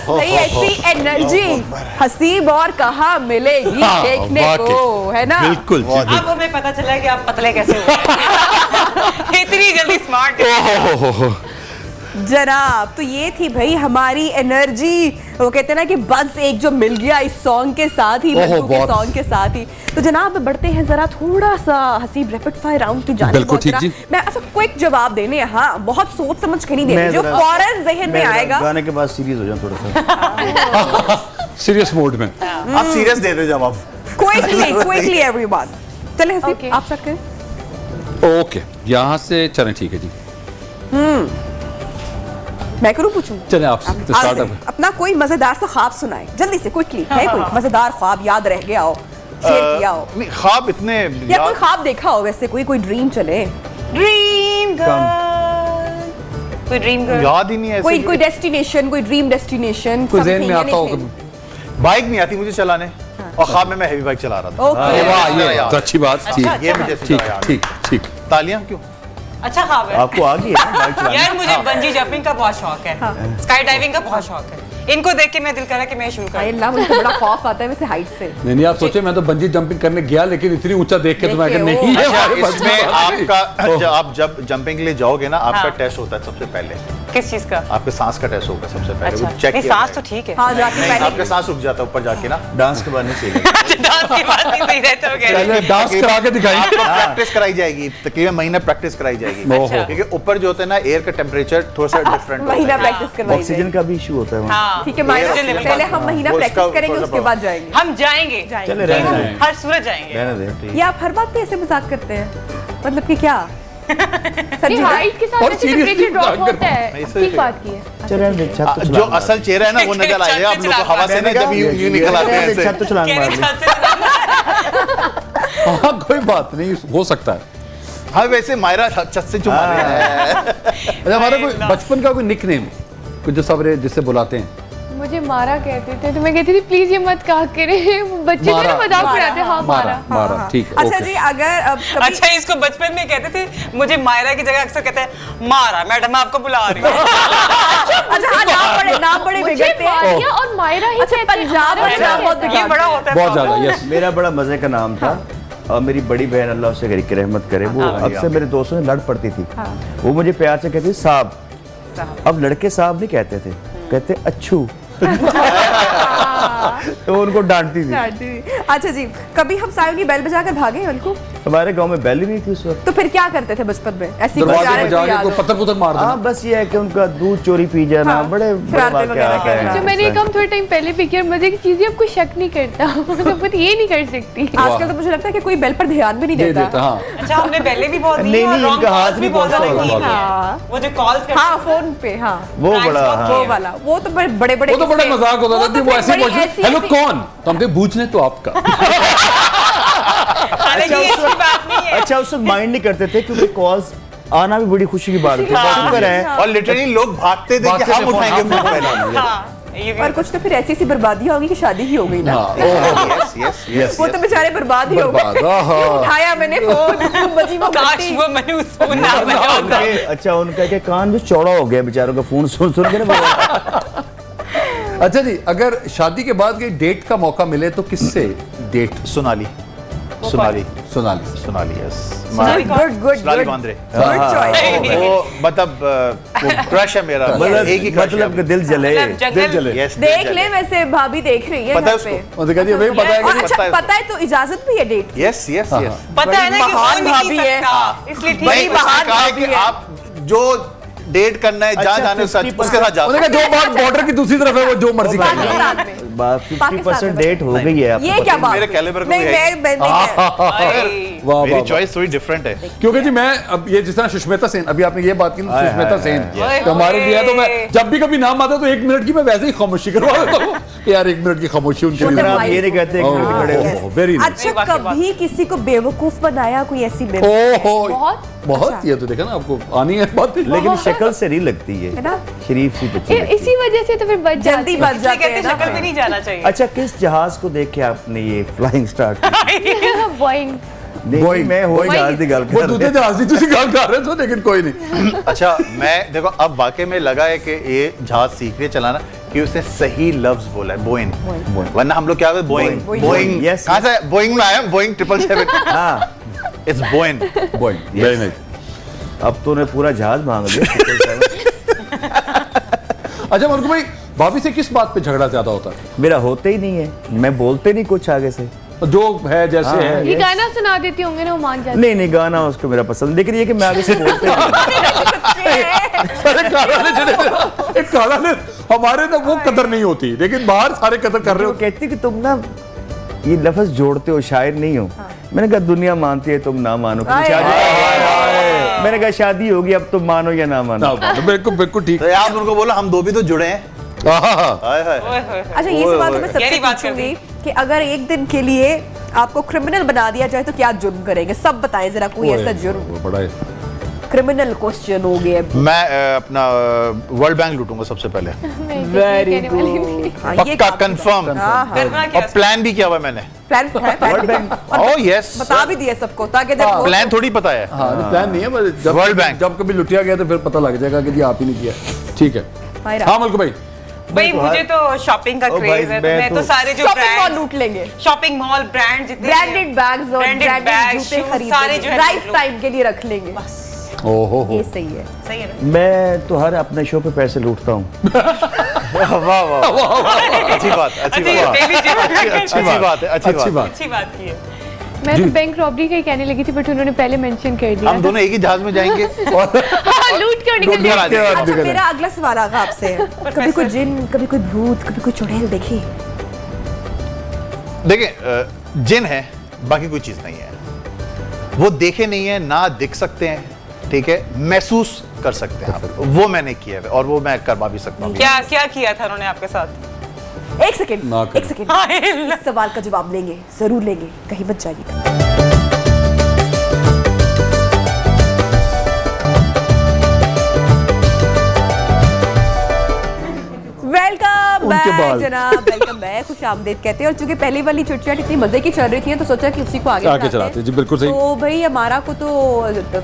भाई ऐसी एनर्जी हसीब और कहाँ मिलेगी देखने को, है ना? बिल्कुल। अब हमें पता चला कि आप पतले कैसे हो इतनी जल्दी स्मार्ट जनाब। तो ये थी भाई हमारी एनर्जी, वो कहते हैं ना कि बस एक जो मिल गया इस सॉन्ग के साथ ही, के सॉन्ग के साथ ही। तो जनाब बढ़ते हैं जरा थोड़ा सा हसीब रैपिड फायर राउंड की जानिब। बिल्कुल ठीक जी। मैं ऐसा क्विक जवाब देने, हाँ बहुत सोच समझ के नहीं देने, जो फौरन ज़हन में आएगा। गाने के बाद सीरियस हो जाओ थोड़ा सा। सीरियस मोड में आप सीरियस दे दो जवाब। Quickly everyone. चले हसीब आप स्टार्ट करें। ओके, यहाँ से चलें, ठीक है जी। मैं करूँ पूछूं? चले आप स्टार्ट। अपना कोई मजेदार सा ख्वाब सुनाए जल्दी से, क्विकली। है कोई मजेदार ख्वाब याद रह गया हो, शेयर किया हो? नहीं, ख्वाब इतने या कोई ख्वाब देखा हो वैसे, कोई ड्रीम चले। ड्रीम गर्ल, कोई ड्रीम गर्ल याद ही नहीं है। कोई डेस्टिनेशन, कोई ड्रीम डेस्टिनेशन कोई ज़हन में आता हो? बाइक नहीं आती मुझे चलाने, और ख्वाब में मैं हेवी बाइक चला रहा था। ओके, वाह, ये तो अच्छी बात। ये मुझे ठीक ठीक। तालियां क्यों? अच्छा ख्वाब है आपको आ गई है ना बाइक चलाने? यार मुझे बंजी जंपिंग का बहुत शौक है, स्काई डाइविंग का बहुत शौक है। इनको देख के मैं दिल करा कि मैं शुरू करूं। अल्लाह मुझे तो बड़ा खौफ आता है वैसे हाइट से। नहीं आप सोचे, मैं तो बंजी जंपिंग करने गया लेकिन इतनी ऊंचा देख के तो मैं नहीं है। अच्छा, इसमें आपका आप जब जंपिंग के लिए जाओगे ना, आपका टेस्ट होता है सबसे पहले। किस चीज का? आपके सांस का टेस्ट होगा सबसे पहले। अच्छा, वो चेक नहीं किया सांस तो जाएगा। ठीक है। हाँ जाके नहीं, पहले आपका सांस रुक जाता है ऊपर जाके ना। डांस के बाद नहीं चाहिए। डांस की बात नहीं सही रहता हो पहले डांस करा के दिखाई। आपको प्रैक्टिस कराई जाएगी, तकरीबन महीना प्रैक्टिस कराई जाएगी। अच्छा। क्योंकि ऊपर जो होता है ना, एयर का टेम्परेचर थोड़ा सा डिफरेंट होता महीना है। प्रैक्टिस करवाई ऑक्सीजन का भी इशू होता है वहाँ। हाँ ठीक है, पहले हम महीना वो प्रैक्टिस इसका करेंगे, थोड़ा उसके सा बाद जाएंगे। हम जाएंगे चले रहने दें। हर सूरत जाएंगे। रहने दें। ये आप हर बात पे ऐसे मजाक करते हैं, मतलब कि क्या? नहीं, हाइट के साथ और ऐसे seriously टेम्परेचर ड्रॉप मजाक होता है। इससे ठीक बात की है। चल रहने दे, छत तो जो असल चेहरा है ना वो नजर आ जाएगा आप लोग को हवा से ना, जब यूं निकल आते हैं ऐसे। छत तो छलांग मार ली। हाँ कोई बात नहीं, हो सकता है। हाँ वैसे मायरा छत से चुमा रहे हैं। अच्छा, हमारा कोई बचपन का कोई निकनेम कुछ जो सब जिससे बुलाते हैं? मुझे मारा कहते थे, तो मैं कहती थी प्लीज ये मत कहा करें, बच्चे मेरा मजाक उड़ाते हैं। हाँ मारा। ठीक है। अच्छा जी, अगर अब कभी अच्छा, इसको बचपन में कहते थे, मुझे मायरा की जगह अक्सर कहते हैं मारा मैडम आपको बुला रही हूँ। अच्छा हाँ, नाम बड़े मुझे बिगड़ते हैं। मारिया और मायरा ही अच्छा, कहते हैं। पंजाब में नाम बहुत ये बिगड़ते बड़ा हैं। होता है बहुत ज्यादा, problem। यस। मेरा बड़ा मजे का नाम था, और मेरी बड़ी बहन अल्लाह उसे घर की रहमत करे, वो अक्सर मेरे दोस्तों से लड़ पड़ती थी। वो मुझे प्यार से कहती थी साहब। अब लड़के साहब नहीं कहते थे, कहते अच्छू। तो उनको डांटती थी। अच्छा जी, कभी हम सायों की बेल बजाकर भागे हैं उनको? हमारे गांव में बैल ही नहीं थी उस वक्त। तो फिर क्या करते थे बचपन में? ऐसी कोई दरवाजे शरारत में जाके याद को हो? पत्थर पुत्थर मार देना। हाँ बस ये है कि उनका दूध चोरी पी जाना, हाँ, बड़े शरारतें वाक़या वगैरह आता है। करना। तो मैंने कम थोड़े टाइम पहले भी किया, मजे की चीजें अब कोई शक नहीं करता। मतलब ये नहीं कर सकती। आजकल तो मुझे लगता है कि कोई बेल पर ध्यान भी नहीं दे देता। देता, हाँ। अच्छा, हमने पहले भी बहुत दी नहीं, और नहीं, wrong इनका calls हाथ भी भी बहुत बहुत ज्यादा होता की है। है। वो जो कॉल्स हाँ फोन पे, हाँ वो बड़ा वो वाला, वो तो बड़े बड़े वो तो बड़ा मजाक होता था। वो ऐसे ऐसी हेलो कौन, तो हम थे पूछने तो आपका। हालांकि ये अच्छी बात नहीं है। अच्छा, उस वक्त माइंड नहीं करते थे क्योंकि कॉल्स आना भी बड़ी खुशी की बात थी। शुक्र है। और लिटरली लोग भागते थे कि हम उठाएंगे फोन पहले। हाँ, ये भी और कुछ तो फिर ऐसी ऐसी बर्बादी होगी कि शादी ही हो गई ना। Yes yes yes. वो तो बेचारे बर्बाद ही हो बर्बाद, गए। आहा। उठाया मैंने फोन, बजी वो काश घंटी। वो मैंने उसको ना बजाता। अच्छा, उनका क्या कान भी चौड़ा हो गया बेचारों का, फोन सुन सुन के ना। अच्छा जी, अगर शादी के बाद कहीं डेट का मौका मिले तो किससे date? Sonali Sonali yes. Good Sonali Bendre. Good choice. वो मतलब वो क्रश है मेरा, एक ही क्रश मतलब कि दिल जले। दिल जले। यस देख ले, वैसे भाभी देख रही है पता है घर पे। उसको? मुझे कहती है भाई पता है और कि अच्छा पता है पता है तो इजाजत भी है डेट की। Yes yes yes. पता है ना कि महान हो नहीं भाभी है। सकता, इसलिए ठीक भाई है। बड़ी महान कहा है भाभी कि है। आप जो डेट करना है जहाँ जाने उसके साथ जाओ। उन्होंने कहा जो बात बॉर्डर की दूसरी तरफ है वो जो मर्जी कर ले। पाकिस्तान में 50% डेट हो गई है। ये क्या बात? मेरे कैलिबर को नहीं, भी है। मैं भाई, वाह मेरी वाह। चॉइस थोड़ी डिफरेंट है। क्योंकि जी मैं अब ये जिस तरह सुष्मिता सेन, अभी आपने ये बात की ना, हाय, सुष्मिता हाय, सेन हाय। तो हमारे लिए है, तो मैं जब भी कभी नाम आता है तो 1 मिनट की मैं वैसे ही खामोशी करवा देता हूँ। यार 1 मिनट की खामोशी उनके लिए। आप ये नहीं कहते कि खड़े हो। वेरी अच्छा, कभी किसी को बेवकूफ बनाया कोई ऐसी ओहो बहुत अच्छा। ये तो देखा ना, आपको आनी है बात। लेकिन शक्ल से नहीं लगती है है, ना? शरीफ सी बच्ची लगती है। इसी वजह से तो फिर बच जल्दी जाती बच इसलिए जाते कहते हैं हैं शक्ल पे ना। नहीं जाना चाहिए। अच्छा, किस जहाज को देख के आपने ये फ्लाइंग स्टार्ट है। बोइंग। नहीं, मैं हो जहाज की गल वो कर दूसरे जहाज की तुसी गल कर रहे थे, लेकिन कोई नहीं। अच्छा मैं देखो अब वाकई में लगा है कि ये जहाज सीख रही है चलाना, कि उसने सही लफ्ज बोला है, बोइंग। वरना हम लोग क्या कहते हैं, बोइंग बोइंग। Yes, कहाँ से बोइंग में आया, बोइंग 777। हाँ it's Boeing. Boeing, very nice. अब तो उन्हें पूरा जहाज मांग लिया। अच्छा मलकू भाई, भाभी से किस बात पे झगड़ा ज्यादा होता है? मेरा होते ही नहीं है, मैं बोलते नहीं कुछ आगे से। जो है जैसे हाँ, है। ये गाना सुना देती होंगे ना, वो मान जाती नहीं नहीं, गाना उसको मेरा पसंद, लेकिन ये कि मैं आगे से बोलते नहीं। अरे काला ने हमारे ना वो कदर नहीं होती, लेकिन बाहर सारे कदर कर रहे वो हो। कहती कि तुम ना ये लफ्ज जोड़ते हो, शायर नहीं हो। मैंने कहा दुनिया मानती है, तुम ना मानो। मैंने कहा शादी होगी, अब तुम मानो या ना मानो। बिल्कुल बिल्कुल ठीक। तो आप उनको बोलो हम दो भी तो जुड़े हैं। हाय हाय। अच्छा ये सवाल तो मैं सबसे गहरी बात कर पूछूंगी कि अगर एक दिन के लिए आपको क्रिमिनल बना दिया जाए तो क्या जुर्म करेंगे? सब बताएं जरा, कोई ऐसा जुर्म। बड़ा है। क्रिमिनल क्वेश्चन हो गया। मैं अपना वर्ल्ड बैंक लूटूंगा सबसे पहले, वेरी गुड। पक्का कंफर्म। करना क्या और प्लान भी किया हुआ मैंने। प्लान है, वर्ल्ड बैंक। ओह यस, बता भी दिया सबको ताकि जब वो- प्लान थोड़ी पता है। हाँ प्लान नहीं है, बस World Bank। जब कभी लुटिया गया तो फिर पता लग जाएगा कि जी आप ही नहीं किया। ठीक है। भाई हाँ मलकू भाई, भाई मुझे तो शॉपिंग का ओ क्रेज भाई, है, तो मैं मैं तो तो सारे जो शॉपिंग मॉल ब्रांड, लूट लेंगे, शॉपिंग मॉल, ब्रांड जितने ब्रांडेड बैग्स और Branded ब्रांडेड bags, जूते shoes, खरीद सारे जो है लाइफ लोग। टाइम के लिए रख लेंगे। ओहो ये सही है। सही है ना? मैं तो हर अपने शो पे पैसे लूटता हूँ। वाह वाह वाह, अच्छी बात, अच्छी अच्छी बात, daily जीवन में अच्छी बात है, अच्छी अच्छी बात। बात। अच्छी बात की है। मैं तो बैंक रॉबरी का ही कहने लगी थी, बट उन्होंने पहले मेंशन कर दिया। हम दोनों एक ही जहाज में जाएंगे। हाँ, लूट कर निकल लूट कर आ जाएंगे। जाएंगे। अच्छा मेरा अगला सवाल आगा आपसे। कभी कोई जिन, कभी कोई भूत, कभी कोई चुड़ैल देखी? देखिए जिन है, बाकी कोई चीज नहीं है। वो देखे नहीं है, ना दिख सकते हैं, ठीक है, महसूस कर सकते हैं आप। वो मैंने किया है और वो मैं करवा भी सकता हूँ। क्या क्या किया था उन्होंने आपके साथ? एक सेकंड, ना करें। एक सेकंड। इस सवाल का जवाब लेंगे, जरूर लेंगे, कहीं मत जाइएगा। वेलकम उनके बैक बाल। जनाब, वेलकम बैक, खुश आमदीद कहते हैं। और चूंकि पहली वाली चिटचैट इतनी मजे की चल रही थी तो सोचा कि उसी को आगे आगे बढ़ाते चलाते हैं। हैं। जी बिल्कुल सही। तो भाई हमारा को तो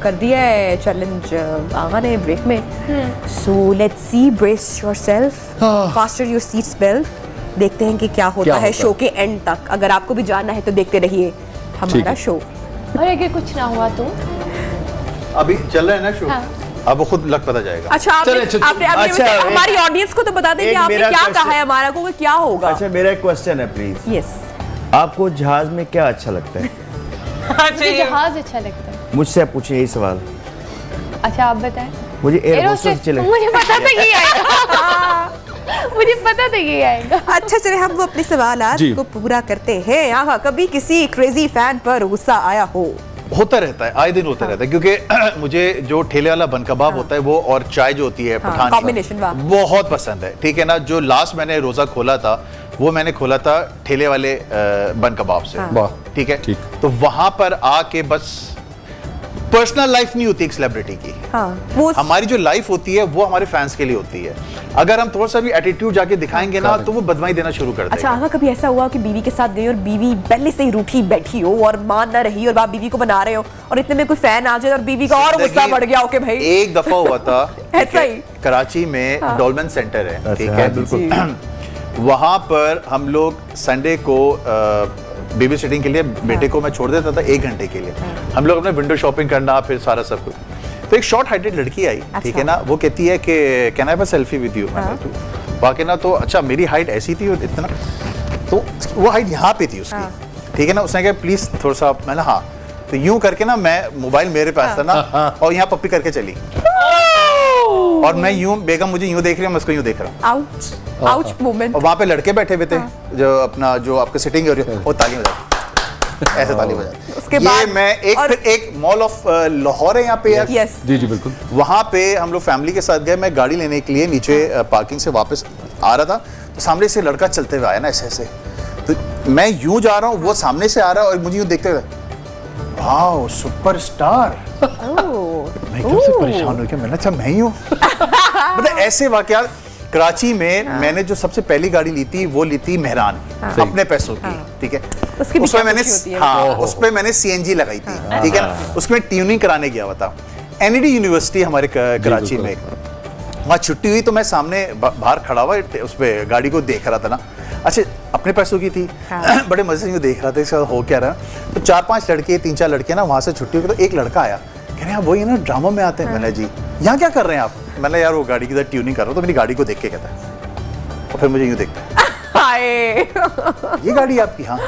कर दिया है चैलेंज आगा ने ब्रेक में। So let's see, brace yourself, faster your seats belt. देखते हैं कि क्या होता है शो के एंड तक। अगर आपको भी जानना है तो देखते रहिए ठीक हमारा है। शो। और अगर कुछ ना हुआ तो अभी चल रहा है ना शो, हाँ। अब वो खुद लग पता जाएगा। अच्छा आपने चलिए, चलिए। आपने आपने अच्छा, वैसे हमारी ऑडियंस को तो बता दें कि एक आपने मेरा क्या question- कहा है हमारा को कि क्या होगा। अच्छा मेरा एक क्वेश्चन है प्लीज, यस आपको जहाज में क्या अच्छा लगता है? मुझे जहाज अच्छा लगता है। मुझसे पूछे यही सवाल। अच्छा आप बताएं। मुझे एयर होस्टेस एरोस्टेस, चले। मुझे पता था ये आएगा। मुझे पता था ये आएगा। अच्छा चले हम वो अपने सवालात जी। को पूरा करते हैं। यहाँ कभी किसी क्रेजी फैन पर गुस्सा आया हो? होता रहता है, आए दिन होता रहता है, क्योंकि मुझे जो ठेले वाला बन कबाब होता है वो और चाय जो होती है पठान combination, वाह। बहुत पसंद है, ठीक है ना। जो लास्ट मैंने रोजा खोला था वो मैंने खोला था ठेले वाले बन कबाब से, वाह। ठीक है। ठीक। तो वहां पर आके बस पर्सनल लाइफ नहीं होती एक सेलिब्रिटी की, हाँ वो हमारी जो लाइफ होती है वो हमारे फैंस के लिए होती है। अगर हम थोड़ा सा भी एटीट्यूड जाके दिखाएंगे ना तो वो बदमाई देना शुरू कर अच्छा देगा। आगा कभी ऐसा हुआ कि बीवी के साथ गई और बीवी पहले से ही रूठी बैठी हो और मान ना रही और आप बीवी को बना रहे हो और इतने में कोई फैन आ जाए और बीवी का और गुस्सा बढ़ गया हो कि भाई एक दफा हुआ था ऐसा ही? कराची में डोलमेन सेंटर है, ठीक अच्छा, है, हाँ, बिल्कुल। वहां पर हम लोग संडे को बेबी सिटिंग के लिए बेटे को मैं छोड़ देता था 1 घंटे के लिए। हम लोग अपने विंडो शॉपिंग करना, फिर सारा सब कुछ। तो एक शॉर्ट हाइटेड लड़की आई, ठीक है ना, वो कहती है कि can I have a selfie with you. बाकी ना तो अच्छा मेरी हाइट ऐसी थी और इतना, तो वो हाइट यहाँ पे थी उसकी, ठीक है ना। उसने कहा प्लीज थोड़ा सा, मैंने हाँ, तो यूं करके ना मैं मोबाइल मेरे पास था ना और यहाँ पप्पी करके चली और मैं यूं, बेगम मुझे यूं देख रही है, मैं उसको यूं देख रहा हूँ आउच आउच मोमेंट। और वहां पे लड़के बैठे हुए थे जो अपना जो आपका सिटिंग हो रही है वो ताली बजाते ऐसे ताली बजाते। उसके ये बाद मैं एक और- फिर एक मॉल ऑफ लाहौर है यहाँ पे यार, यस जी जी बिल्कुल। वहां पे हम लोग फैमिली के साथ गए। मैं गाड़ी लेने के लिए नीचे पार्किंग से वापस आ रहा था तो सामने से लड़का चलते हुए आया ना ऐसे ऐसे, तो मैं यूं जा रहा हूँ, वो सामने से आ रहा है और मुझे यूं देखते हुए, वाओ सुपरस्टार। मैं एकदम से परेशान हो गया, मैंने अच्छा मैं ही हूँ। मतलब ऐसे वाकयात। कराची में मैंने जो सबसे पहली गाड़ी ली थी वो ली थी मेहरान, अपने पैसों की, ठीक है। उसकी भी उसमें क्या मैंने खुशी होती है। हाँ उसमें मैंने सीएनजी लगाई थी, ठीक है ना। उसमें ट्यूनिंग कराने गया हुआ था। एनईडी यूनिवर्सिटी हमारे कराची में, वहाँ छुट्टी हुई तो मैं सामने बाहर खड़ा हुआ उस पर गाड़ी को देख रहा था ना। अच्छा अपने पैसों की थी। हाँ। बड़े मजे से यूँ देख रहा था इसका हो क्या रहा। तो 4-5 लड़के 3-4 लड़के ना वहाँ से छुट्टी हुई तो एक लड़का आया, कह रहे हैं वही ना ड्रामा में आते हैं। मैंने जी यहाँ क्या कर रहे हैं आप? मैंने यार वो गाड़ी की इधर ट्यूनिंग कर रहा हूँ, तो मेरी गाड़ी को देख के कहता है और फिर मुझे यूँ देखता है, हाय ये गाड़ी आपकी? हाँ।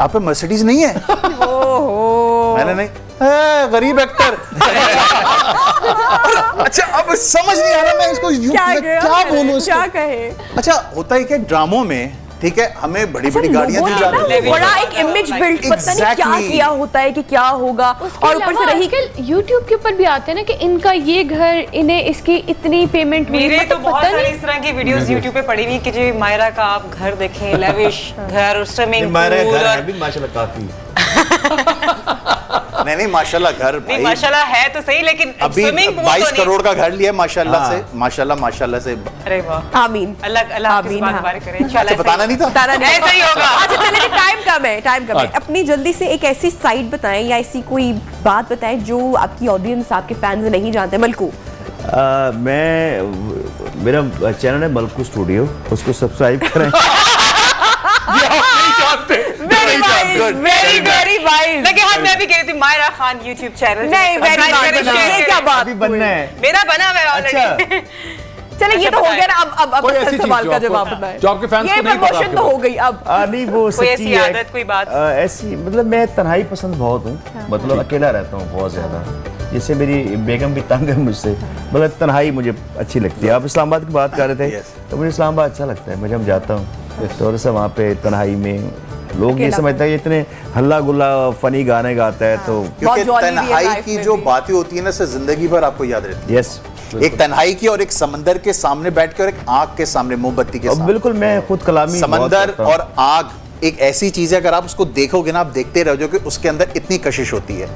आप पे मर्सिडीज नहीं है? ओहो मैंने नहीं, गरीब एक्टर। अच्छा अब समझ नहीं आ रहा मैं इसको क्या बोलूं इसको? क्या कहे? अच्छा होता है कि ड्रामों में ठीक है हमें बड़ी बड़ी गाड़ियां दी जाती हैं, बड़ा एक इमेज बिल्ड पता नहीं क्या किया होता है कि क्या होगा। और ऊपर से रही YouTube के ऊपर भी आते हैं ना कि इनका ये घर, इन्हें इसकी इतनी पेमेंट हुई। मेरे तो मतलब बहुत पता सारी नहीं इस तरह की वीडियोस YouTube पे पड़ी हुई कि जी मायरा का आप घर देखें, लेविश घर, स्विमिंग मेरे पूल घर है और भी माशाल्लाह काफी। नहीं माशाल्लाह घर नहीं भाई माशाल्लाह है तो सही, लेकिन अभी स्विमिंग पूल 22 तो नहीं। करोड़ का घर लिया माशाल्लाह से, माशाल्लाह से। अरे वाह, आमीन अल्लाह आपकी आमीन, जुबान हाँ। मुबारक करे इंशाल्लाह। अच्छा, बताना नहीं था? बताना नहीं ऐसा ही होगा। अच्छा चलिए टाइम कम है, टाइम कम है। अपनी जल्दी से एक ऐसी साइट बताएं या ऐसी कोई बात बताएं जो आपकी ऑडियंस, आपके फैंस नहीं जानते। मलकू मैं मेरा चैनल है मलकू स्टूडियो, उसको सब्सक्राइब करें। Very wise. लगे हाँ मैं भी कह रही थी मायरा खान YouTube चैनल नहीं वेरी ये क्या बात अभी बनना है। मेरा बना हुआ है ऑलरेडी। चलिए ये तो हो गया ना। अब कोई ऐसी असल चीज़ सवाल जो का आपको- जवाब बताएं। जो आपके फैंस ये को नहीं पता प्रमोशन आपके तो बारे हो गई अब। नहीं वो कोई सच्ची ऐसी है। आदत, कोई बात? ऐसी मतलब मैं तन्हाई पसंद बहुत हूँ, मतलब अकेला रहता हूँ बहुत ज़्यादा। जैसे मेरी बेगम भी तंग है मुझसे, मतलब तन्हाई मुझे अच्छी लगती है। आप इस्लामाबाद की बात कर रहे थे Yes. तो मुझे इस्लामाबाद अच्छा लगता है। मैं जब जाता हूँ थोड़ा सा वहाँ पे तन्हाई में, लोग ये समझते हैं इतने हल्ला गुल्ला फनी गाने गाता है तो क्योंकि बहुत jolly भी है तन्हाई life की में जो भी। बातें होती है ना से जिंदगी भर आपको याद रहती यस है। एक तन्हाई की और एक समंदर के सामने बैठ के और एक आग के सामने मोमबत्ती के और सामने। बिल्कुल मैं खुद कलामी बहुत समंदर करता हूँ। और आग एक ऐसी चीज है, अगर आप उसको देखोगे ना आप देखते रहोगे कि उसके अंदर इतनी कशिश होती है,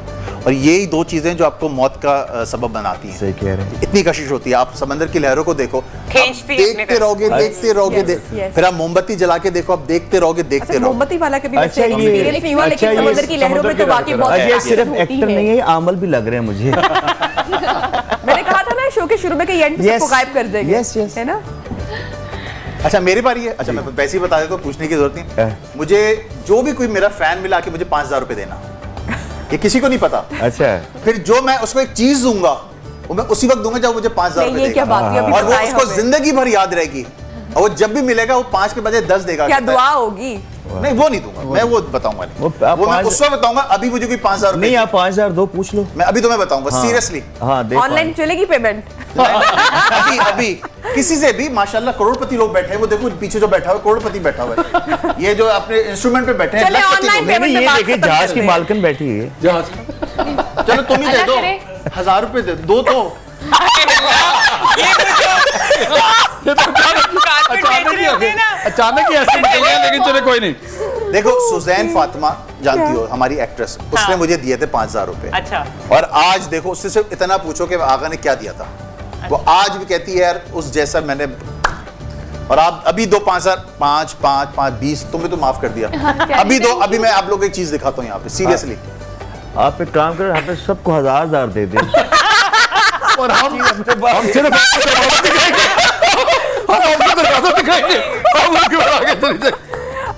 और यही दो चीजें जो आपको मौत का सबब बनाती हैं। सही कह रहे हैं। इतनी कशिश होती है। आप समंदर की लहरों को देखो, आप खींचती है अपने देखते तरफ। रहोगे देखते रहोगे Yes, yes. फिर आप मोमबत्ती जला के देखो, आप देखते रहोगे देखते अच्छा रहोगे। मोमबत्ती वाला कभी अच्छा, वैसे ये- एक्सपीरियंस नहीं हुआ, अच्छा, लेकिन ये समुद्र की लहरों में तो वाकई बहुत ये ताकत सिर्फ होती एक्टर है। नहीं है, ये आमल भी लग रहे हैं मुझे। मैंने कहा था ना शो के शुरू में कि एंड पे सबको गायब कर देंगे। Yes, yes. है ना? अच्छा मेरी बारी है। अच्छा मैं वैसे ही बता देता हूँ, पूछने की जरूरत नहीं। हाँ। मुझे जो भी कोई मेरा फैन मिला के मुझे 5,000 रुपए देना, ये किसी को नहीं पता। अच्छा फिर जो मैं उसको एक चीज दूंगा वो मैं उसी वक्त दूंगा जब मुझे 5,000 नहीं रुपए ये क्या देगा। बात हुई? अभी और वो बताएं उसको हमें। जिंदगी भर याद रहेगी, और वो जब भी मिलेगा वो 5 के बजाय 10 देगा। क्या कहता है, दुआ होगी? नहीं वो नहीं दूंगा मैं, वो बताऊंगा नहीं। आप वो मैं 5,000 उस वक्त बताऊंगा। अभी मुझे कोई 5,000 रुपए नहीं, आप 5,000 दो, पूछ लो। मैं अभी तुम्हें बताऊंगा सीरियसली। हाँ दे ऑनलाइन चलेगी पेमेंट? अभी अभी किसी से भी माशाल्लाह करोड़पति लोग बैठे हैं। वो देखो पीछे जो बैठा हुआ है करोड़पति बैठा हुआ है। ये जो अपने इंस्ट्रूमेंट पे बैठे हैं चले लखपति online लोग। पे- नहीं, पेमेंट ये बात देखिए खत्म जहाज कर की दें। मालकिन बैठी है। जहाज चलो तुम ही दे अल्लाह दो, करे। 1,000 रुपए दे दो तो। अचानक ही ऐसे निकल गया, लेकिन चलो कोई नहीं। देखो सुजैन फातिमा जानती हो हमारी एक्ट्रेस, उसने मुझे दिए थे 5,000 रुपए। अच्छा और आज देखो उससे सिर्फ इतना पूछो कि आगा ने क्या दिया था, वो आज भी कहती है यार उस जैसा मैंने। और आप अभी दो 5,000, 5, 5, 5, 20 तुम्हें तो माफ कर दिया। अभी दो, अभी मैं आप लोगों को एक चीज दिखाता हूँ यहाँ पे सीरियसली। आप एक काम करो, यहाँ पे सबको 1,000 दे दें। और हम सिर्फ आपको दिखाएंगे, हम उनके बाद आगे चले जाएंगे।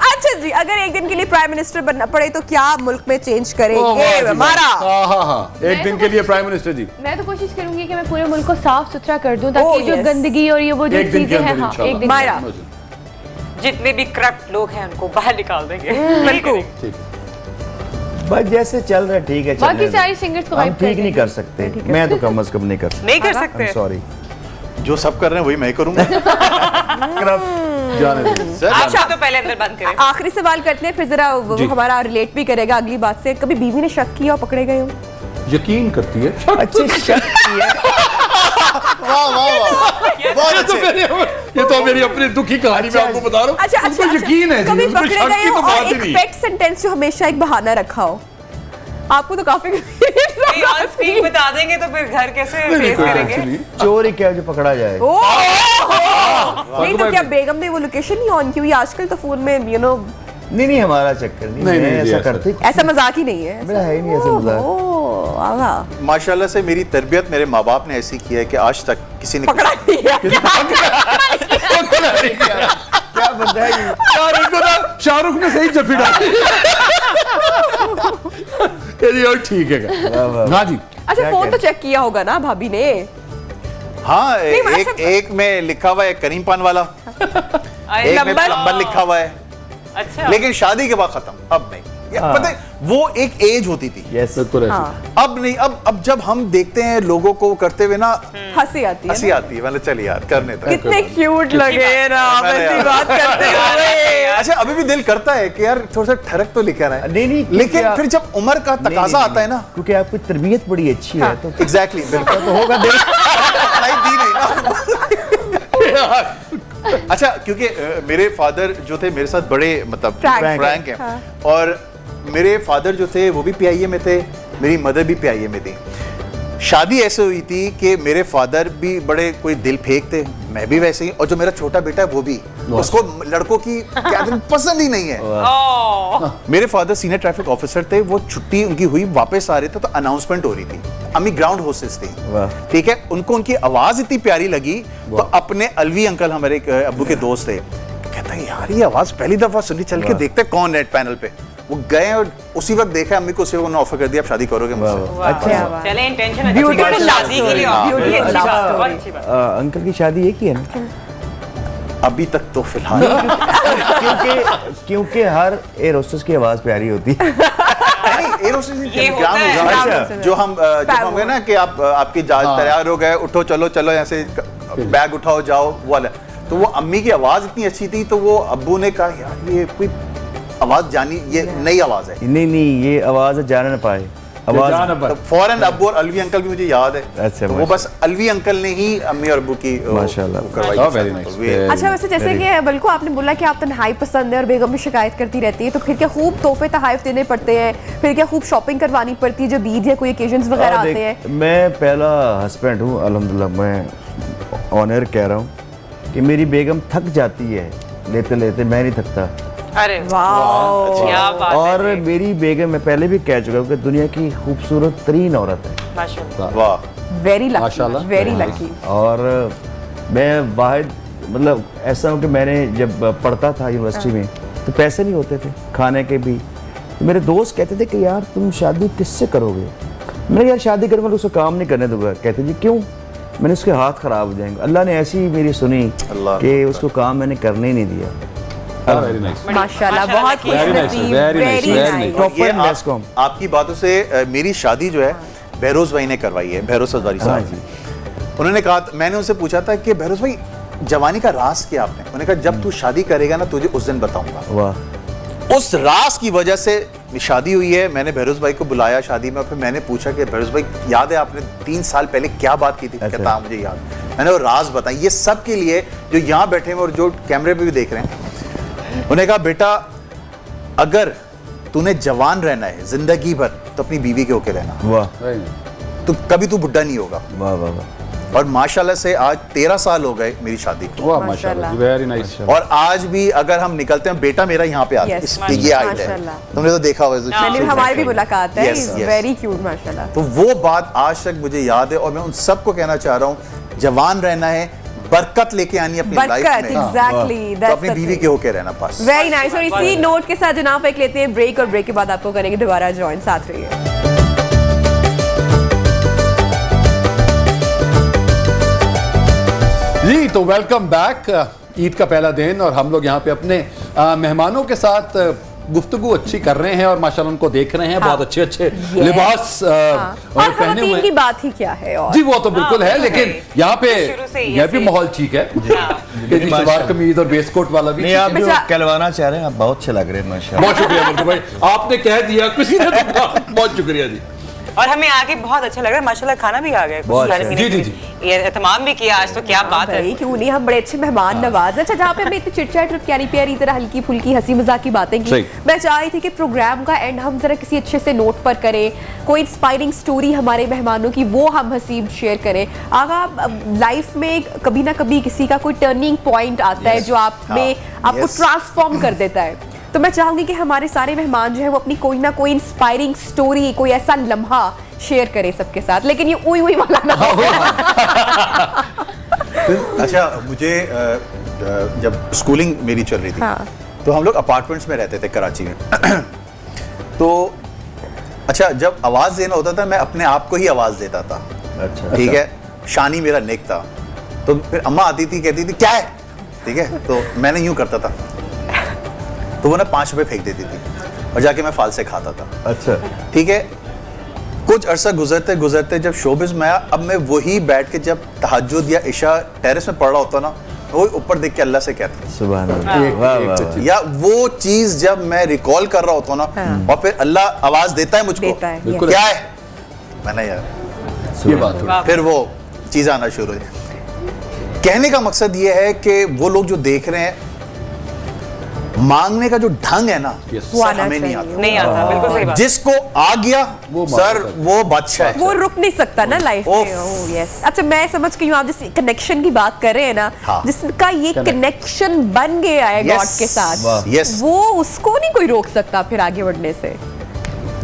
अच्छा जी, अगर एक दिन के लिए प्राइम मिनिस्टर बनना पड़े तो क्या मुल्क में चेंज ओ, वाह करेंगे जी, हमारा? वाह। हाँ हाँ, एक दिन के लिए प्राइम मिनिस्टर जी। मैं तो कोशिश करूंगी कि मैं पूरे मुल्क को साफ सुथरा कर दूं, ताकि Oh, जो yes. गंदगी और ये वो जो एक दिन के चीजें हैं, अंदर हाँ इंशाल्लाह। एक दिन मायरा जितने भी करप्ट लोग हैं उनको बाहर निकाल देंगे। बिल्कुल। बस जैसे चल रहा है ठीक है, बाकी चलने दो। सारी singers को हम गायब कर ठीक नहीं देंगे। कर सकते। मैं तो कम से कम नहीं कर सकता। नहीं कर सकते। सॉरी। जो सब कर रहे हैं वही मैं करूंगा। जाने दो। अच्छा तो पहले अंदर बंद करें। आखिरी सवाल करते हैं, फिर जरा वो जी। हमारा रिलेट भी करेगा अगली बात से। कभी बीवी ने शक किया और पकड़े गए हो? यकीन करती है। अच्छी शक्ति है। वाह वाह वाह, बहुत अच्छे। ये तो मेरी अपनी दुखी कहानी में आपको बता रहा हूँ। अच्छा उनको यकीन है जी, कभी उसमें पकड़े शक गए की हो तो और बात ही एक नहीं। पेट सेंटेंस जो हमेशा एक बहाना रखा हो? आपको तो काफी ऑन स्क्रीन बता देंगे तो फिर घर कैसे फेस करेंगे? चोरी क्या जो पकड़ा जाए। नहीं तो क्या बेगम ने वो लोकेशन नहीं ऑन की हुई? आजकल तो फोन में नहीं हमारा चक्कर नहीं, नहीं, मैं नहीं, ऐसा ऐसा- करते ऐसा मजाक ही नहीं है। मेरा है ही नहीं ऐसा मजाक। ओह, वाह। माशाल्लाह से मेरी तरबियत मेरे माँ बाप ने ऐसी की है कि आज तक किसी ने पकड़ा नहीं है। क्या बंदा है ये? शाहरुख ने सही जफी डाली। ये और ठीक है वाह, वाह। हाँ जी। अच्छा क्या फोन कह तो चेक किया होगा ना भाभी ने? हाँ नहीं, एक में लिखा हुआ है करीम पान वाला, एक में नंबर? प्लम्बर लिखा हुआ है, अच्छा लेकिन शादी के बाद खत्म, अब नहीं। पता है वो एक एज होती थी, Yes. बिल्कुल ऐसे। हाँ, अब नहीं। अब जब हम देखते हैं लोगों को करते हुए ना, हंसी आती है हंसी ना? आती है, मतलब चल यार करने दो। कितने क्यूट लगे ना आप मैंने ऐसी यार- बात करते हुए। अच्छा अभी भी दिल करता है कि यार थोड़ा सा ठरक तो लेकर आए, नहीं, लेकिन क्योंकि फिर जब उम्र का नहीं, तकाजा नहीं, आता है ना, क्योंकि आपकी तरबियत बड़ी अच्छी है तो एग्जैक्टली बिल्कुल तो होगा दिल। लाइफ दी नहीं ना। अच्छा क्योंकि मेरे फादर जो थे मेरे साथ बड़े मतलब Frank फ्रैंक हैं, हाँ। और मेरे फादर जो थे वो भी पीआईए में थे, मेरी मदर भी पीआईए में थी। शादी ऐसे हुई थी कि मेरे फादर भी बड़े कोई दिल फेंक थे, मैं भी वैसे ही, और जो मेरा छोटा बेटा है वो भी, उसको लड़कों की गैदरिंग पसंद ही नहीं है। ओह मेरे फादर सीनियर ट्रैफिक ऑफिसर थे, वो छुट्टी उनकी हुई, वापस आ रहे थे तो अनाउंसमेंट हो रही थी, अम्मी ग्राउंड होस्टेस थी, वाह। ठीक है। उनको उनकी आवाज इतनी प्यारी लगी तो अपने अलवी अंकल हमारे एक अब्बू के दोस्त थे, कहता है यार ये आवाज पहली दफा सुनी, चल के देखते कौन है पैनल पे। वो गए और उसी वक्त देखा अम्मी को, उसे उन्होंने ऑफर कर दिया आप शादी करोगे मुझसे। अच्छा चले इंटेंशन Beautiful love शादी के लिए story, बहुत beautiful अच्छी love बात, story. बहुत अच्छी बात। अंकल की शादी एक ही है ना? अभी तक तो फिलहाल क्योंकि हर एयर होस्टेस की आवाज प्यारी होती है। नहीं, air hostess नहीं, ये ground होता है। hostess। अच्छा। जो हम जब हम गए ना कि आप आपकी जहाज तैयार हो गए, उठो चलो चलो ऐसे बैग उठाओ जाओ, वो वाला। तो वो अम्मी की आवाज इतनी अच्छी थी तो वो अब्बू ने कहा यार ये कोई आवाज जानी, ये नई आवाज है। नहीं ये आवाज जाने ना पाए आवाज। जान अब- तो फौरन अब्बू और अलवी अंकल भी मुझे याद है। अच्छा, तो वो बस अलवी अंकल ने ही अम्मी और अब्बू की माशाल्लाह। वो करवाई। Oh, very nice, very- अच्छा वैसे जैसे कि बल्कु आपने बोला कि आप तन्हाई पसंद है और बेगम भी शिकायत करती रहती है, तो फिर क्या खूब तोहफे तहाइफ देने पड़ते हैं, फिर क्या खूब शॉपिंग करवानी पड़ती है जब ईद या कोई ओकेजन्स वगैरह आते हैं? मैं पहला हस्बैंड हूँ अल्हम्दुलिल्लाह, मैं ऑनर कह रहा हूँ कि मेरी बेगम थक जाती है लेते लेते, मैं नहीं थकता। अरे वाह, क्या बात है और जी। मेरी बेगम, मैं पहले भी कह चुका हूँ कि दुनिया की खूबसूरत तरीन औरत है। माशाल्लाह। वाह वेरी लकी, माशाल्लाह, वेरी very लकी। और मैं वाहिद मतलब ऐसा हूँ कि मैंने जब पढ़ता था यूनिवर्सिटी में तो पैसे नहीं होते थे खाने के भी, तो मेरे दोस्त कहते थे कि यार तुम शादी किससे करोगे? मैंने यार शादी करूँगा तो उसको काम नहीं करने दूंगा। कहते जी क्यों? मैंने उसके हाथ खराब हो जाएंगे। अल्लाह ने ऐसी मेरी सुनी अल्लाह कि उसको काम मैंने करने ही नहीं दिया। Very nice. माशाल्लाह, बहुत खुश Very nice, नसीब, very nice, very very nice। nice। Proper ये Nescom। आपकी बातों से मेरी शादी जो है बहरोज भाई ने करवाई है, बहरोज सजवारी हाँ साहब जी। उन्होंने कहा, मैंने उनसे पूछा था कि बहरोज भाई जवानी का राज क्या आपने? उन्होंने कहा जब तू शादी करेगा ना तुझे उस दिन बताऊंगा। वाह। उस राज की वजह से शादी हुई है। मैंने बहरोज भाई को बुलाया शादी में और फिर मैंने पूछा कि बहरोज भाई याद है आपने 3 साल पहले क्या बात की थी? अच्छा। कहता हाँ मुझे याद। मैंने वो राज बताई, ये सब के लिए जो यहाँ बैठे हैं और जो कैमरे पे भी देख रहे हैं। उन्होंने कहा बेटा अगर तूने जवान रहना है जिंदगी भर तो अपनी बीवी के होके रहना, वाह Very nice। तो कभी तू बुढ़ा नहीं होगा। वाह वाह वाह। और माशाल्लाह से आज 13 साल हो गए मेरी शादी को, वाह माशाल्लाह, वेरी नाइस। और आज भी अगर हम निकलते हैं, बेटा मेरा यहाँ पे आता है, Yes, इस ये हाइट है, माशाल्लाह। तुमने तो देखा होगा, मैंने हमारी भी मुलाकात है, Yes, yes। वेरी क्यूट माशाल्लाह। तो वो बात आज तक मुझे याद है और मैं उन सबको कहना चाह रहा हूँ जवान रहना है, बरकत लेके आनी है अपनी लाइफ बरकत, में, एग्जैक्टली, तो अपनी बीवी के होके रहना बस। Very nice. और इसी नोट के साथ जनाब एक लेते हैं ब्रेक, और ब्रेक के बाद आपको करेंगे दोबारा ज्वाइन, साथ रहिए। जी तो वेलकम बैक। ईद का पहला दिन और हम लोग यहाँ पे अपने मेहमानों के साथ गुफ्तगू अच्छी कर रहे हैं और माशाल्लाह उनको देख रहे हैं। बहुत अच्छे अच्छे लिबास और पहने हुए खवातीन की हैं। बात ही क्या है। और जी वो तो बिल्कुल है, लेकिन यहाँ पे शुरू से ही यहाँ भी ऐसे ही। माहौल ठीक है कि जी सलवार कमीज और बेसकोट वाला भी नहीं ठीक आप है। जो अच्छा। कहलवाना चाह रहे हैं आप बहुत अच्छे लग रहे हैं माशाल्लाह। बहुत शुक्रिया बिल्कुल भाई, आपने कह दिया, किसी ने तो कहा। बहुत शुक्रिया जी। और हमें आगे बहुत अच्छा लग रहा है माशाल्लाह, खाना भी आ गया कुछ बहुत खाने अच्छा। पीने जी, के जी, लिए। ये एहतमाम भी किया आज, तो क्या बात है। भाई क्यों नहीं, हम बड़े अच्छे मेहमान नवाज। अच्छा जहाँ पे हमने इतनी चिटचैट और प्यारी प्यारी तरह हल्की फुल्की हंसी मजाक की बातें की, सही। मैं चाह रही थी कि प्रोग्राम का एंड हम जरा किसी अच्छे से नोट पर करें, कोई इंस्पायरिंग स्टोरी हमारे मेहमानों की वो हम हसीब शेयर करें। आगा लाइफ में कभी ना कभी किसी का कोई टर्निंग पॉइंट आता है जो आप में आपको Yes। ट्रांसफॉर्म कर देता है। तो मैं चाहूंगी कि हमारे सारे मेहमान जो है वो अपनी कोई ना कोई इंस्पायरिंग स्टोरी, कोई ऐसा लम्हा शेयर करे सबके साथ, लेकिन ये उई उई वाला ना हो। अच्छा, मुझे जब स्कूलिंग मेरी चल रही थी, हाँ। तो हम लोग अपार्टमेंट्स में रहते थे कराची में। तो अच्छा, जब आवाज देना होता था मैं अपने आप को ही आवाज देता था। अच्छा, ठीक है, शानी मेरा नेक था। तो फिर अम्मा आती थी, कहती थी क्या है, ठीक है, तो मैंने यूं करता था, तो वो ना 5 रुपए फेंक देती थी और जाके मैं फाल से खाता था। अच्छा, ठीक है, कुछ अरसा गुजरते गुजरते जब शोबिज़ में आया, अब मैं वही बैठ के जब तहज्जुद या इशा टेरेस में पढ़ रहा होता ना, वो ऊपर देख के अल्लाह से कहता, सुभान अल्लाह, वाह वाह वाह। या वो चीज जब मैं रिकॉल कर रहा होता हूँ ना, और फिर अल्लाह आवाज देता है मुझको, देता है, बिल्कुल। क्या है, मैंने यार ये बात हुई। फिर वो चीज आना शुरू हुई। कहने का मकसद ये है कि वो लोग जो देख रहे हैं, मांगने का जो ढंग है ना, Yes. वो सर आना हमें नहीं चाहिए। आता। नहीं आता, बिल्कुल सही बात। जिसको आ गया वो सर मांगता है। वो बादशाह है। वो रुक नहीं सकता ना लाइफ में। ओफ। Oh yes. अच्छा, मैं समझ गई हूँ, आप जिस कनेक्शन की बात कर रहे हैं ना, हाँ। जिसका ये कनेक्शन बन गया है Yes. गॉड के साथ, Yes. वो उसको नहीं कोई रोक सकता फिर आगे बढ़ने से।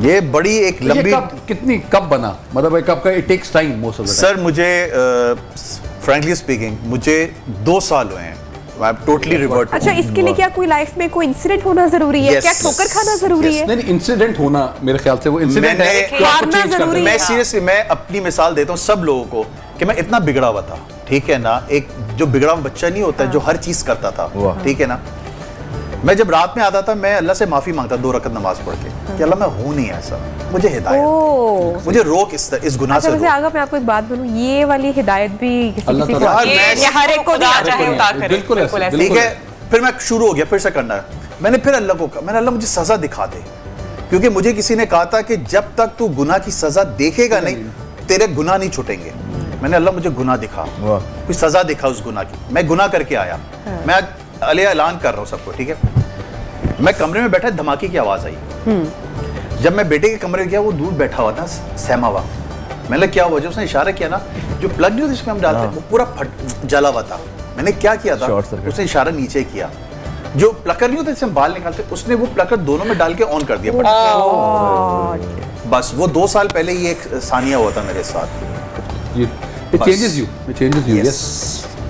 ये बड़ी एक ये लंबी, कब बना, मतलब ये कब का, it takes time most of the sir मुझे फ्रैंकली स्पीकिंग मुझे 2 साल हुए हैं। I am totally revert. अच्छा, इसके लिए क्या कोई लाइफ में कोई इंसिडेंट होना जरूरी है? Yes. क्या ठोकर खाना जरूरी है? नहीं, इंसिडेंट होना मेरे ख्याल से वो इंसिडेंट मैंने- है जो आपको मारना change कर जरूरी देगा। है। मैं सीरियसली, मैं अपनी मिसाल देता हूँ सब लोगों को कि मैं इतना बिगड़ा हुआ था, ठीक है ना, एक जो बिगड़ा हुआ बच्चा नहीं होता जो हर चीज करता था, वाह। ठीक है ना। मैं जब रात में आता था, मैं अल्लाह से माफी मांगता 2 रकत नमाज पढ़ के कि अल्लाह मैं हूं नहीं ऐसा, मुझे हिदायत, ओह। मुझे रोक इस गुनाह अच्छा, से वैसे रोक। आगे मैं आपको एक बात बोलूं, ये वाली हिदायत भी किसी अल्लाह किसी को ताला- आती है। यार, ये हर एक को खुदा चाहे बिल्कुल उतार ऐसे, करे, बिल्कुल ऐसे, ऐसे। ठीक है, फिर मैं शुरू हो गया, फिर से करना है। मैंने फिर अल्लाह को कहा, मैंने अल्लाह मुझे सजा दिखा दे, क्योंकि मुझे किसी ने कहा था कि जब तक तू गुनाह की सजा देखेगा नहीं, तेरे गुनाह नहीं छूटेंगे। मैंने अल्लाह मुझे गुनाह दिखा, वाह। कोई सजा दिखा उस गुनाह की। मैं गुनाह करके आया, मैं आज अले ऐलान कर रहा हूँ सबको, ठीक है। मैं कमरे में बैठा, धमाके की आवाज आई। जब मैं बेटे के कमरे में गया, वो दूर बैठा हुआ था, सहमा हुआ। मैंने क्या हुआ, जो उसने इशारा किया ना, जो प्लग नहीं होता जिसमें हम डालते हैं, वो पूरा फट जला हुआ था। मैंने क्या किया था, Short circuit। उसने इशारा नीचे किया, जो प्लकर नहीं होता जिससे हम बाल निकालते, उसने वो प्लकर दोनों में डाल के ऑन कर दिया। बस वो 2 साल पहले ही एक सानिया हुआ था मेरे साथ। It बस। changes you, Yes.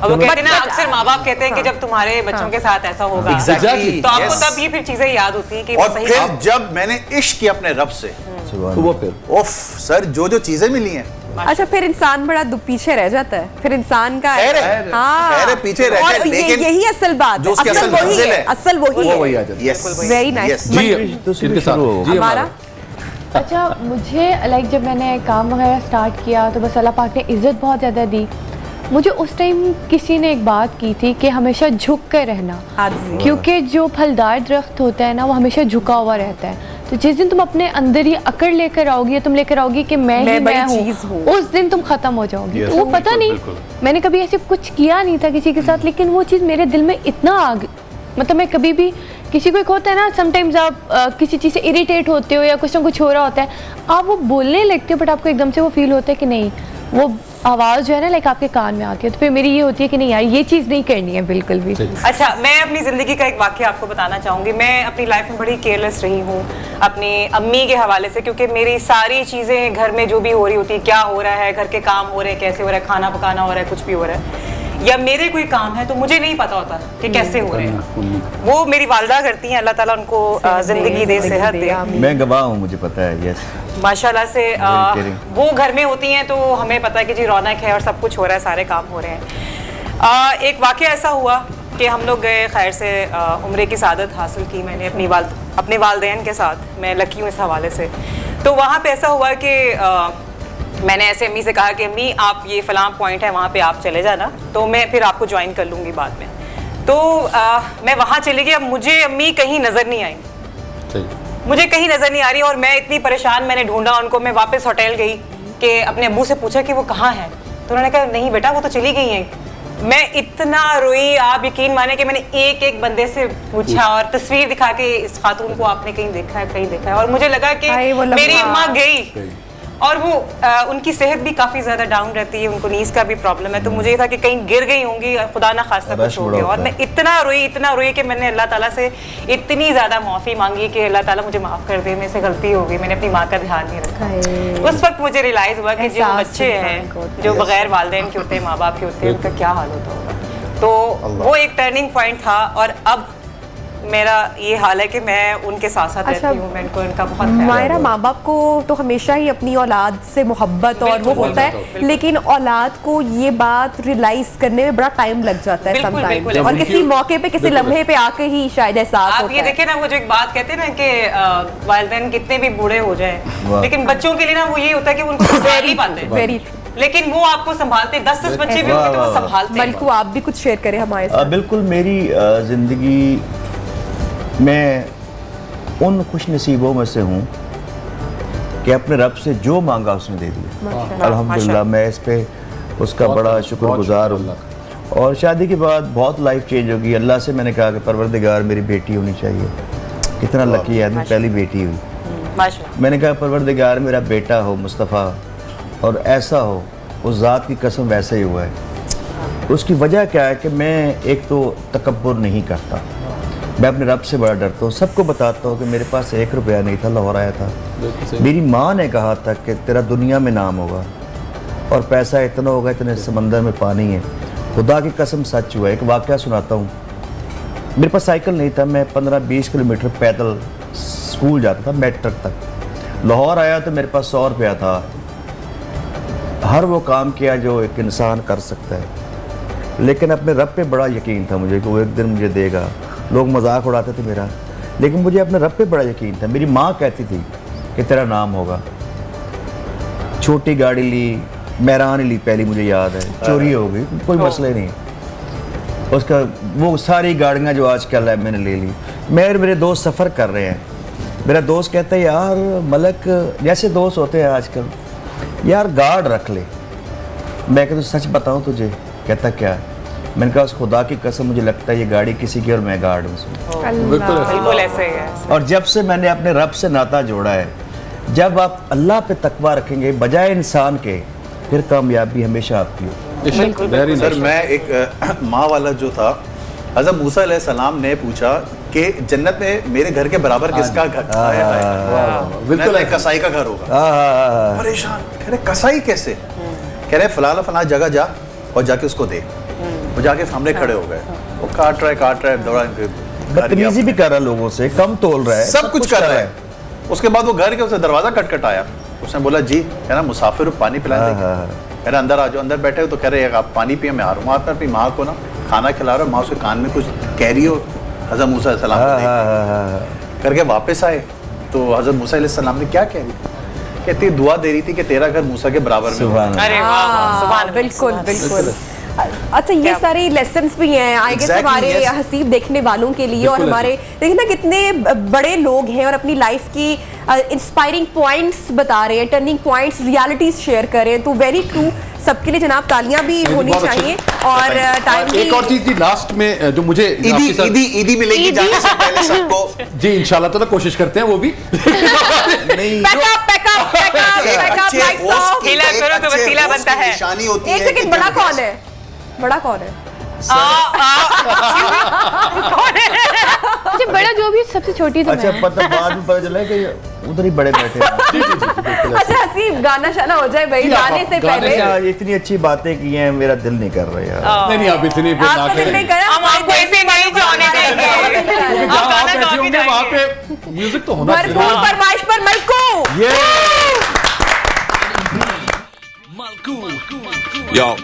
अब वो कहते हैं ना, But- अक्सर माँ बाप कहते हैं कि जब तुम्हारे बच्चों के साथ ऐसा होगा, Exactly. तो आपको Yes. तब ये फिर चीजें याद होती हैं कि वो और सही फिर जब मैंने इश्क किया अपने रब से, सुभान तो वो फिर ओफ सर, जो चीजें मिली हैं, अच्छा, फिर इंसान बड़ा पीछे रह जाता है, फिर इंसान का खैर है, हाँ, खैर है, पीछे रह और जाए, लेकिन यही असल बात जो है, उसकी असल वही मंजिल है, है, असल वही वो वही आ है। जाता है। Yes, Very nice. यस। जी, तो इनके साथ शुरू हो। जी हमारा अच्छा, मुझे लाइक जब मैंने काम वगैरह स्टार्ट किया तो बस अल्लाह पाक ने इज़्ज़त बहुत ज़्यादा दी। मुझे उस टाइम किसी ने एक बात की थी कि हमेशा झुक कर रहना, हाजी। क्योंकि जो फलदार दरख्त होता है ना, वो हमेशा झुका हुआ रहता है। तो जिस दिन तुम अपने अंदर ये अकड़ लेकर आओगी, तुम लेकर आओगी कि मैं ही बड़ी मैं चीज़ हूँ, हूँ। उस दिन तुम खत्म हो जाओगी। Yes, तो वो पता बिल्कुल, नहीं, बिल्कुल। मैंने कभी ऐसे कुछ किया नहीं था किसी के साथ, लेकिन वो चीज़ मेरे दिल में इतना मतलब मैं कभी भी किसी को, एक होता है ना समटाइम्स आप किसी चीज़ से इरिटेट होते हो या कुछ ना कुछ हो रहा होता है, आप वो बोलने लगते हो, बट आपको एकदम से वो फील होता है कि नहीं, वो आवाज़ जो है ना लाइक आपके कान में आती है। तो फिर मेरी ये होती है कि नहीं यार, ये चीज़ नहीं करनी है बिल्कुल भी। अच्छा, मैं अपनी ज़िंदगी का एक वाक़या आपको बताना चाहूँगी। मैं अपनी लाइफ में बड़ी केयरलेस रही हूँ अपनी अम्मी के हवाले से, क्योंकि मेरी सारी चीज़ें घर में जो भी हो रही होती है, क्या हो रहा है, घर के काम हो रहे हैं, कैसे हो रहा है, खाना पकाना हो रहा है, कुछ भी हो रहा है, या मेरे कोई काम है, तो मुझे नहीं पता होता कि कैसे हो रहे हैं। वो मेरी वालदा करती हैं, अल्लाह ताला उनको ज़िंदगी दे, सेहत दे। मैं गवाह हूँ, मुझे पता है। यस, माशाल्लाह से caring. वो घर में होती हैं, तो हमें पता है कि जी रौनक है और सब कुछ हो रहा है, सारे काम हो रहे हैं। एक वाक़या ऐसा हुआ कि हम लोग गए, खैर से उम्रे की सादत हासिल की मैंने अपने वालदैन के साथ। मैं लकी हूँ इस हवाले से। तो वहाँ पे ऐसा हुआ कि मैंने ऐसे अम्मी से कहा कि अम्मी आप ये फ़लाँ पॉइंट है, वहाँ पे आप चले जाना, तो मैं फिर आपको ज्वाइन कर लूँगी बाद में। तो मैं वहाँ चली गई। अब मुझे अम्मी कहीं नज़र नहीं आई, सही। मुझे कहीं नज़र नहीं आ रही, और मैं इतनी परेशान, मैंने ढूंढा उनको। मैं वापस होटल गई कि अपने अब्बू से पूछा कि वो कहाँ हैं, तो उन्होंने कहा नहीं बेटा, वो तो चली गई हैं। मैं इतना रोई, आप यकीन माने कि मैंने एक एक बंदे से पूछा और तस्वीर दिखा के इस खातून को आपने कहीं देखा है, कहीं देखा है, और मुझे लगा कि हाय, वो लम्हा। मेरी अम्मा गई। और वो उनकी सेहत भी काफ़ी ज़्यादा डाउन रहती है, उनको नीज का भी प्रॉब्लम है। तो मुझे ये था कि कहीं गिर गई होंगी, खुदा ना खास्ता कुछ हो गया। और मैं इतना रोई कि मैंने अल्लाह ताला से इतनी ज़्यादा माफ़ी मांगी कि अल्लाह ताला मुझे माफ़ कर दे, मेरे से गलती हो गई, मैंने अपनी माँ का ध्यान नहीं रखा। उस वक्त मुझे रियलाइज़ हुआ कि जो बच्चे हैं जो बगैर वालिदैन के होते हैं, माँ बाप के होते हैं, उनका क्या हाल होता होगा। तो वो एक टर्निंग पॉइंट था। और अब मेरा ये हाल है कि मैं उनके साथ साथ रहती हूँ, मैं उनका बहुत मायरा, माँ बाप को तो हमेशा ही अपनी औलाद से मोहब्बत और वो होता है, लेकिन औलाद को ये बात रियलाइज करने में बड़ा टाइम लग जाता है समटाइम्स, और किसी मौके पे किसी लम्हे पे आके ही शायद एहसास होता है। आप ये देखें ना, वो जो एक बात कहते हैं ना कि वालिदैन कितने भी बूढ़े हो जाए, लेकिन बच्चों के लिए ना वो ये होता है कि उनको संभाल नहीं पाते, लेकिन वो आपको संभालते, 10-10 बच्चे भी होंगे तो वो संभालते हैं। मलकू, आप भी कुछ शेयर करें हमारे साथ। बिल्कुल, मेरी ज़िंदगी मैं उन खुश नसीबों में से हूँ कि अपने रब से जो मांगा उसने दे दिया। अल्हम्दुलिल्लाह, मैं इस पे उसका बड़ा शुक्रगुजार हूँ। और शादी के बाद बहुत लाइफ चेंज होगी। अल्लाह से मैंने कहा कि परवरदिगार मेरी बेटी होनी चाहिए। कितना लकी आदमी, पहली बेटी हुई। मैंने कहा परवरदिगार मेरा बेटा हो मुस्तफ़ा, और ऐसा हो, उस ज़ात की कसम वैसे ही हुआ है। उसकी वजह क्या है कि मैं एक तो तकब्बुर नहीं करता, मैं अपने रब से बड़ा डरता हूँ। सबको बताता हूँ कि मेरे पास 1 रुपया नहीं था, लाहौर आया था। मेरी माँ ने कहा था कि तेरा दुनिया में नाम होगा और पैसा इतना होगा, इतने समंदर में पानी है। खुदा की कसम सच हुआ। एक वाक़या सुनाता हूँ। मेरे पास साइकिल नहीं था, मैं 15-20 किलोमीटर पैदल स्कूल जाता था, मैट्रिक तक। लाहौर आया तो मेरे पास 100 रुपया था। हर वो काम किया जो एक इंसान कर सकता है, लेकिन अपने रब पे बड़ा यकीन था मुझे कि वो एक दिन मुझे देगा। लोग मजाक उड़ाते थे मेरा, लेकिन मुझे अपने रब पे बड़ा यकीन था। मेरी माँ कहती थी कि तेरा नाम होगा। छोटी गाड़ी ली, मैरान ली पहली, मुझे याद है, चोरी हो गई, कोई मसला नहीं। उसका वो सारी गाड़ियाँ जो आजकल है मैंने ले ली। मेरे दोस्त सफ़र कर रहे हैं, मेरा दोस्त कहता है यार मलक, जैसे दोस्त होते हैं आजकल, यार गार्ड रख ले। मैं कहता सच बताऊँ तुझे? कहता क्या? मैंने कहा उस खुदा की कसम मुझे लगता है ये गाड़ी किसी की और मैं गार्ड हूँ। बिल्कुल ऐसे ही है। और जब से मैंने अपने रब से नाता जोड़ा है, जब आप अल्लाह पे तकवा रखेंगे बजाय इंसान के, फिर कामयाबी हमेशा आपकी हो। सर, मैं एक माँ वाला जो था, हज़रत मूसा अलैहिस्सलाम ने पूछा कि जन्नत में मेरे घर के बराबर किसका घर है? बिल्कुल कसाई का घर होगा। परेशान, कह रहे कसाई कैसे? कह रहे फलाना जगह जा और जाके उसको दे। वो जाके सामने खड़े हो गए, वो काट रहा है दौड़ा, बदतमीजी भी कर रहा है लोगों से, कम तोल रहा है, सब कुछ कर रहा है। उसके बाद वो घर के उसे दरवाजा खटखटाया। उसने बोला जी, कह रहा मुसाफिर पानी पिलाएंगे? कह रहा अंदर आ जाओ। अंदर बैठे हो तो कह रहे आप पानी पिए, मैं आ रहा हूँ। आप अपनी माँ को ना खाना खिला रहा, माँ उसके कान में कुछ कह रही हो। हज़रत मूसा अलैहिस्सलाम करके वापस आए तो हज़रत मूसा अलैहिस्सलाम ने क्या कह दी? कहती दुआ दे रही थी कि तेरा घर मूसा के बराबर में। अरे वाह, बिल्कुल बिल्कुल। अच्छा, ये सारे लेसन्स भी हैं आई गेस हमारे हसीब देखने वालों के लिए, और हमारे देखिए ना कितने बड़े लोग हैं और अपनी लाइफ की इंस्पायरिंग पॉइंट्स बता रहे हैं, टर्निंग पॉइंट्स, रियलिटीज शेयर कर रहे हैं। तो वेरी ट्रू, सबके लिए जनाब तालियां भी होनी चाहिए। और टाइम भी एक और चीज थी लास्ट में जो मुझे ईदी मिलेगी जाने से पहले सबको। जी इंशाल्लाह तो कोशिश करते हैं वो भी। निशानी होती है। एक सेकंड, बड़ा कौन है? बड़ा कौन है? अच्छा, बड़ा जो भी सबसे छोटी तो अच्छा, पता बाद में पता चला कि उधर ही बड़े बैठे हैं। अच्छा हसीब, गाना शाना हो जाए भाई, गाने से पहले। इतनी अच्छी बातें की हैं, मेरा दिल नहीं कर रहा यार। नहीं आप इतनी आपका दिल नहीं करा, हम आपको ऐसे नहीं जाने देंगे। वहाँ पे म्यूजिक तो होना चाहिए। भरपूर फरमाइश पर मलकू। Yo.